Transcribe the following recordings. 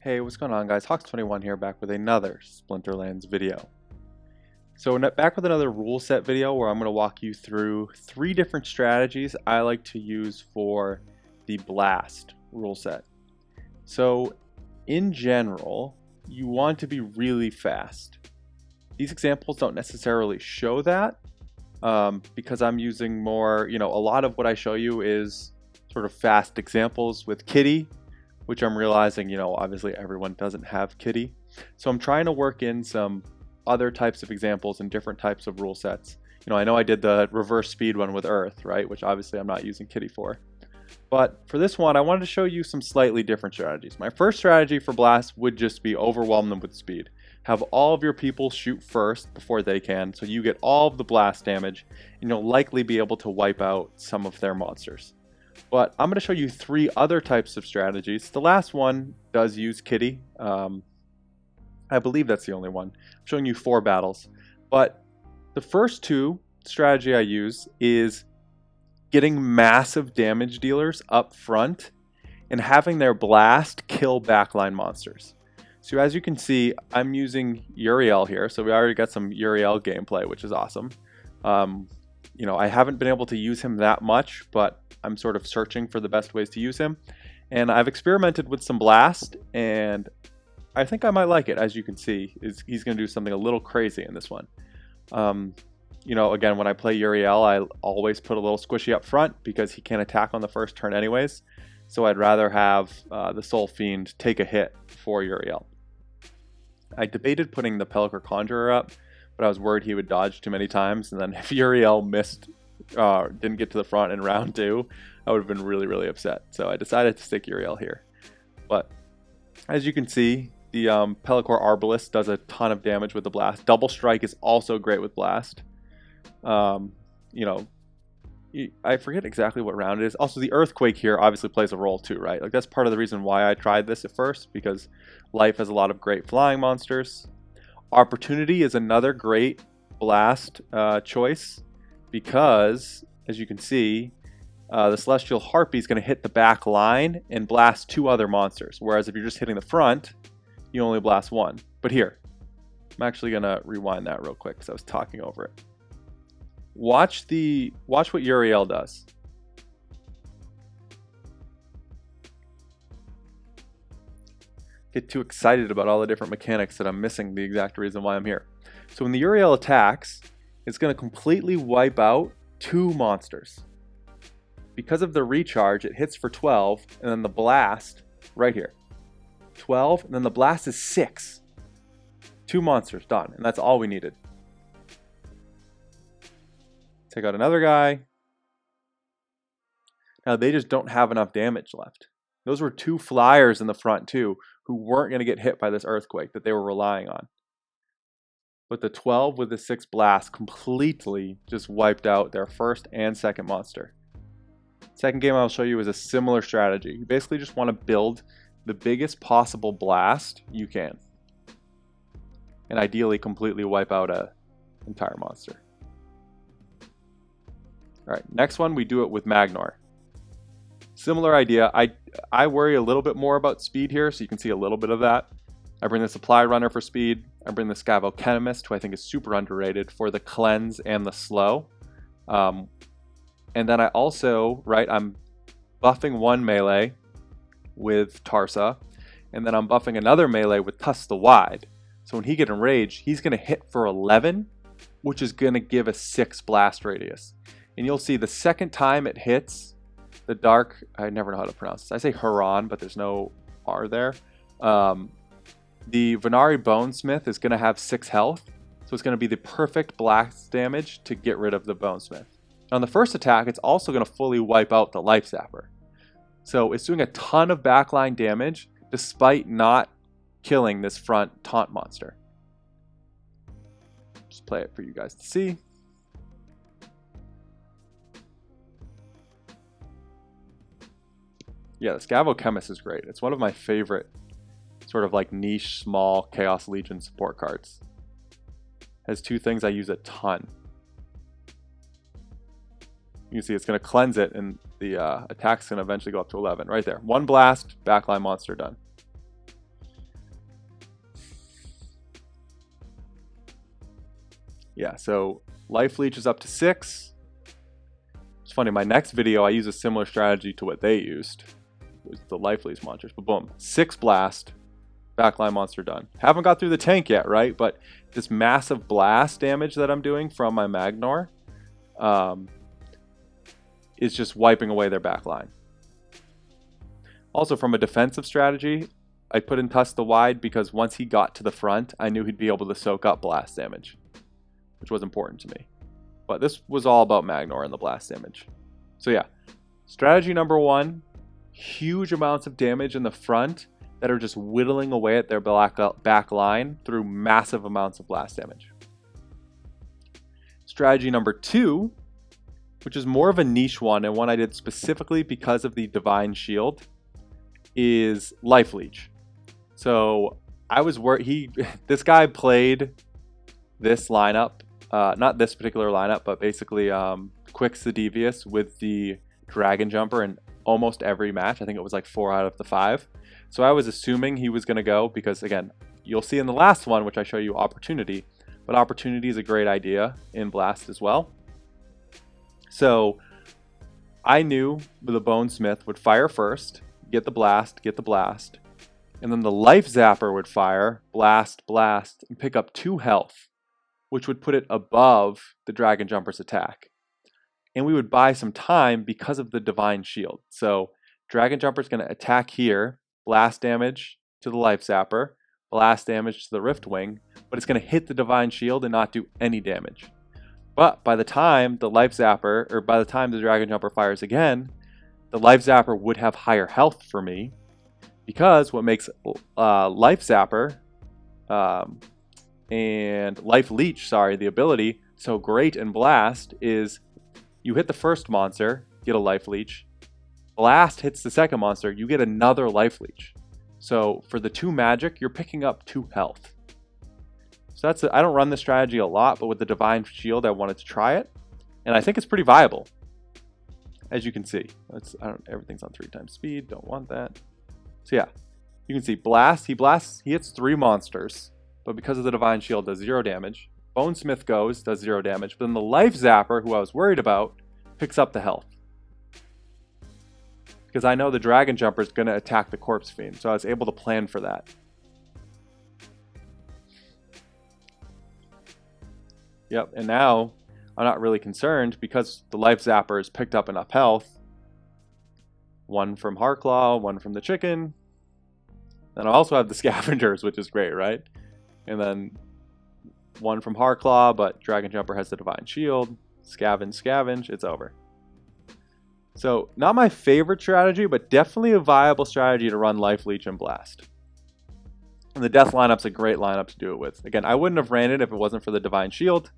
Hey, what's going on, guys? Hawks21 here, back with another Splinterlands video. So back with another rule set video where I'm going to walk you through 3 different strategies I like to use for the blast rule set. So in general, you want to be really fast. These examples don't necessarily show that because I'm using more, a lot of what I show you is sort of fast examples with Kitty, which I'm realizing, obviously everyone doesn't have Kitty. So I'm trying to work in some other types of examples and different types of rule sets. I know I did the reverse speed one with Earth, right? Which obviously I'm not using Kitty for. But for this one, I wanted to show you some slightly different strategies. My first strategy for Blast would just be overwhelm them with speed. Have all of your people shoot first before they can, so you get all of the blast damage, and you'll likely be able to wipe out some of their monsters. But I'm going to show you 3 other types of strategies. The last one does use Kitty. I believe that's the only one. I'm showing you 4 battles. But the first 2 strategy I use is getting massive damage dealers up front and having their blast kill backline monsters. So as you can see, I'm using Uriel here. So we already got some Uriel gameplay, which is awesome. I haven't been able to use him that much, but I'm sort of searching for the best ways to use him. And I've experimented with some blast, and I think I might like it. As you can see, he's going to do something a little crazy in this one. Again, when I play Uriel, I always put a little squishy up front because he can't attack on the first turn anyways. So I'd rather have the Soul Fiend take a hit for Uriel. I debated putting the Pelacor Conjurer up, but I was worried he would dodge too many times, and then if Uriel didn't get to the front in round 2, I would have been really, really upset. So I decided to stick Uriel here. But as you can see, the Pelacor Arbalist does a ton of damage with the blast. Double Strike is also great with blast. I forget exactly what round it is. Also, the Earthquake here obviously plays a role too, right? Like, that's part of the reason why I tried this at first, because Life has a lot of great flying monsters. Opportunity is another great blast choice because, as you can see, the Celestial Harpy is going to hit the back line and blast 2 other monsters, whereas if you're just hitting the front, you only blast 1. But here, I'm actually going to rewind that real quick because I was talking over it. Watch what Uriel does. Get too excited about all the different mechanics that I'm missing the exact reason why I'm here. So when the Uriel attacks, it's going to completely wipe out 2 monsters. Because of the recharge, it hits for 12, and then the blast, right here, 12, and then the blast is 6. 2 monsters, done, and that's all we needed. Take out another guy. Now they just don't have enough damage left. Those were 2 flyers in the front too, who weren't going to get hit by this Earthquake that they were relying on. But the 12 with the 6 blast completely just wiped out their first and second monster. Second game I'll show you is a similar strategy. You basically just want to build the biggest possible blast you can. And ideally completely wipe out an entire monster. Alright, next one we do it with Magnor. Similar idea. I worry a little bit more about speed here, so you can see a little bit of that. I bring the Supply Runner for speed. I bring the Scavochemist, who I think is super underrated, for the cleanse and the slow. And then I also, I'm buffing 1 melee with Tarsa, and then I'm buffing another melee with Tusk the Wide. So when he gets enraged, he's going to hit for 11, which is going to give a 6 blast radius. And you'll see the second time it hits the dark, I never know how to pronounce this. I say Haran, but there's no R there. The Venari Bonesmith is going to have 6 health, so it's going to be the perfect blast damage to get rid of the Bonesmith. On the first attack, it's also going to fully wipe out the Life Zapper. So it's doing a ton of backline damage despite not killing this front taunt monster. Just play it for you guys to see. Yeah, the Scavochemist is great. It's one of my favorite sort of like niche, small Chaos Legion support cards. Has 2 things I use a ton. You can see it's going to cleanse it, and the attack's going to eventually go up to 11. Right there. 1 blast, backline monster done. Yeah, so life leech is up to 6. It's funny, my next video I use a similar strategy to what they used. It was the life leech monsters, but boom, 6 blast, backline monster done. Haven't got through the tank yet, right? But this massive blast damage that I'm doing from my Magnor is just wiping away their backline. Also, from a defensive strategy, I put in Tusk the Wide because once he got to the front, I knew he'd be able to soak up blast damage, which was important to me. But this was all about Magnor and the blast damage. So yeah, strategy number 1, huge amounts of damage in the front that are just whittling away at their back line through massive amounts of blast damage. Strategy number 2, which is more of a niche one and one I did specifically because of the Divine Shield, is Life Leech. So I was this guy played this lineup, not this particular lineup, but basically Quicks the Devious with the Dragon Jumper in almost every match. I think it was like 4 out of the 5. So I was assuming he was going to go because, again, you'll see in the last one, which I show you Opportunity, but Opportunity is a great idea in Blast as well. So I knew the Bonesmith would fire first, get the blast, and then the Life Zapper would fire, blast, and pick up 2 health, which would put it above the Dragon Jumper's attack. And we would buy some time because of the Divine Shield. So Dragon Jumper's going to attack here, blast damage to the Life Zapper, blast damage to the Rift Wing, but it's going to hit the Divine Shield and not do any damage. But by the time the Life Zapper, or by the time the Dragon Jumper fires again, the Life Zapper would have higher health for me, because what makes Life Zapper and Life Leech, the ability, so great in Blast is you hit the first monster, get a Life Leech. Blast hits the second monster, you get another Life Leech. So for the 2 magic, you're picking up 2 health. So I don't run this strategy a lot, but with the Divine Shield, I wanted to try it, and I think it's pretty viable. As you can see, everything's on 3 times speed. Don't want that. So yeah, you can see Blast. He hits 3 monsters, but because of the Divine Shield, does 0 damage. Bonesmith goes, does 0 damage. But then the Life Zapper, who I was worried about, picks up the health. Because I know the Dragon Jumper is going to attack the Corpse Fiend, so I was able to plan for that. Yep, and now I'm not really concerned because the Life Zapper has picked up enough health. 1 from Harclaw, 1 from the chicken. Then I also have the Scavengers, which is great, right? And then 1 from Harclaw, but Dragon Jumper has the Divine Shield. Scavenge, it's over. So, not my favorite strategy, but definitely a viable strategy to run Life Leech and Blast. And the Death lineup's a great lineup to do it with. Again, I wouldn't have ran it if it wasn't for the Divine Shield,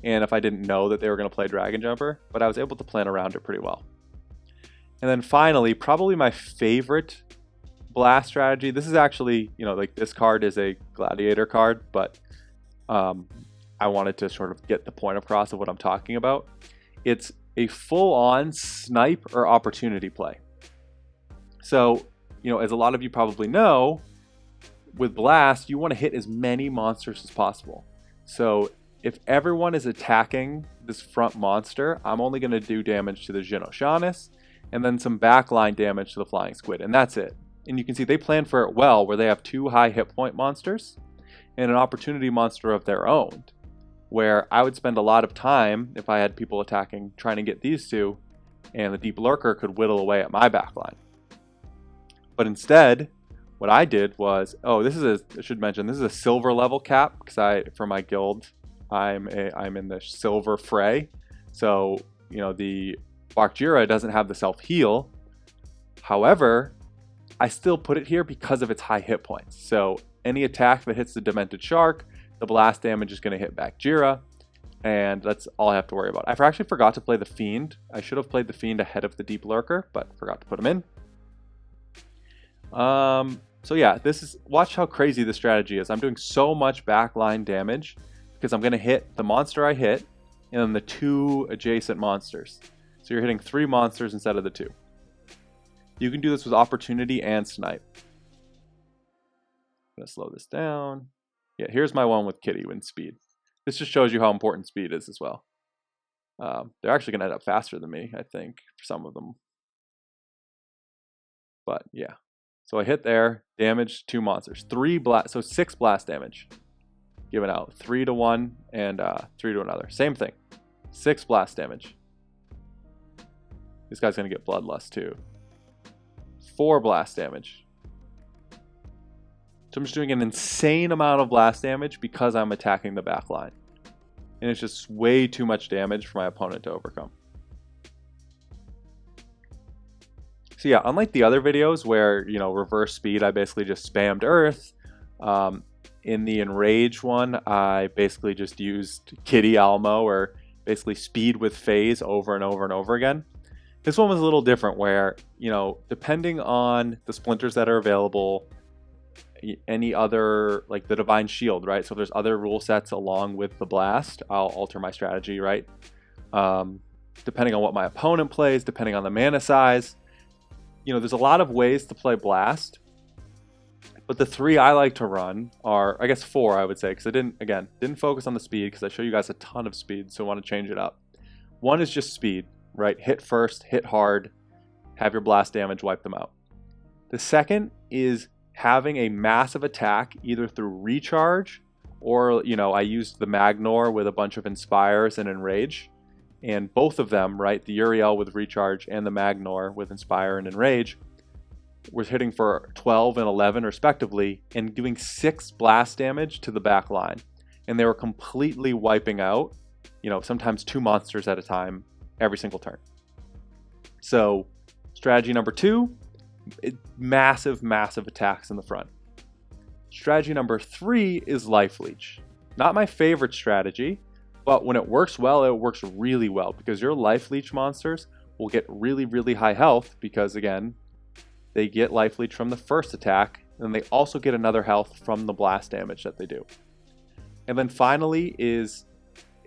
and if I didn't know that they were going to play Dragon Jumper, but I was able to plan around it pretty well. And then finally, probably my favorite Blast strategy. This is actually, like this card is a Gladiator card, but I wanted to sort of get the point across of what I'm talking about. It's a full-on snipe or opportunity play. So, as a lot of you probably know, with Blast, you want to hit as many monsters as possible. So if everyone is attacking this front monster, I'm only going to do damage to the Genoshanis, and then some backline damage to the Flying Squid, and that's it. And you can see they plan for it well, where they have 2 high hit point monsters and an opportunity monster of their own, where I would spend a lot of time, if I had people attacking, trying to get these 2, and the Deep Lurker could whittle away at my backline. But instead, what I did was, I should mention, this is a silver level cap, because for my guild, I'm in the silver fray. So, the Bakjira doesn't have the self-heal. However, I still put it here because of its high hit points. So any attack that hits the Demented Shark, the blast damage is going to hit Bakjira, and that's all I have to worry about. I actually forgot to play the Fiend. I should have played the Fiend ahead of the Deep Lurker, but forgot to put him in. So yeah, watch how crazy this strategy is. I'm doing so much backline damage because I'm going to hit the monster I hit and then the 2 adjacent monsters. So you're hitting 3 monsters instead of the 2. You can do this with opportunity and snipe. I'm going to slow this down. Yeah, here's my one with Kitty with speed. This just shows you how important speed is as well. They're actually going to end up faster than me, I think, for some of them. But yeah. So I hit there, damage 2 monsters. 6 blast damage given out. 3 to one and 3 to another. Same thing. 6 blast damage. This guy's going to get Bloodlust too. 4 blast damage. So I'm just doing an insane amount of blast damage because I'm attacking the back line. And it's just way too much damage for my opponent to overcome. So yeah, unlike the other videos where, you know, reverse speed, I basically just spammed Earth. In the Enrage one, I basically just used Kitty Almo, or basically speed with phase over and over and over again. This one was a little different where, you know, depending on the splinters that are available, any other, like the Divine Shield, right? So if there's other rule sets along with the Blast, I'll alter my strategy, right? Depending on what my opponent plays, depending on the mana size. You know, there's a lot of ways to play Blast, but the 3 I like to run are, I guess 4 I would say, because I didn't focus on the speed because I show you guys a ton of speed, so I want to change it up. One is just speed, right? Hit first, hit hard, have your blast damage, wipe them out. The second is having a massive attack either through recharge or, you know, I used the Magnor with a bunch of Inspires and Enrage. And both of them, right, the Uriel with Recharge and the Magnor with Inspire and Enrage, was hitting for 12 and 11 respectively and doing 6 blast damage to the back line. And they were completely wiping out, you know, sometimes 2 monsters at a time every single turn. So strategy number 2, massive attacks in the front. Strategy number 3 is Life Leech. Not my favorite strategy, but when it works well, it works really well because your Life Leech monsters will get really high health because, again, they get Life Leech from the first attack, and they also get another health from the blast damage that they do. And then finally is,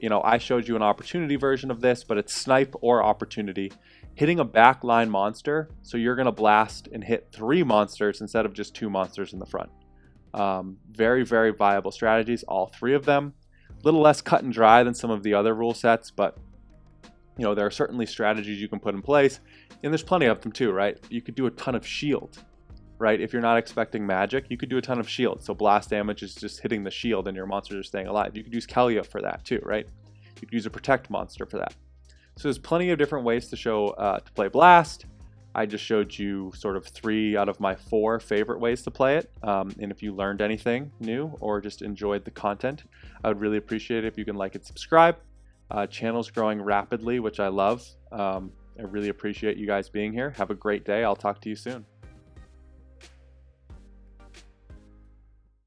you know, I showed you an opportunity version of this, but it's Snipe or Opportunity. Hitting a backline monster, so you're going to blast and hit 3 monsters instead of just 2 monsters in the front. Very viable strategies, all 3 of them. A little less cut and dry than some of the other rule sets, but you know, there are certainly strategies you can put in place, and there's plenty of them too, right? You could do a ton of shield, right? If you're not expecting magic, you could do a ton of shield. So blast damage is just hitting the shield and your monsters are staying alive. You could use Kelia for that too, right? You could use a protect monster for that. So there's plenty of different ways to show to play Blast. I just showed you sort of 3 out of my 4 favorite ways to play it. And if you learned anything new or just enjoyed the content, I would really appreciate it if you can like and subscribe. Channel's growing rapidly, which I love. I really appreciate you guys being here. Have a great day. I'll talk to you soon.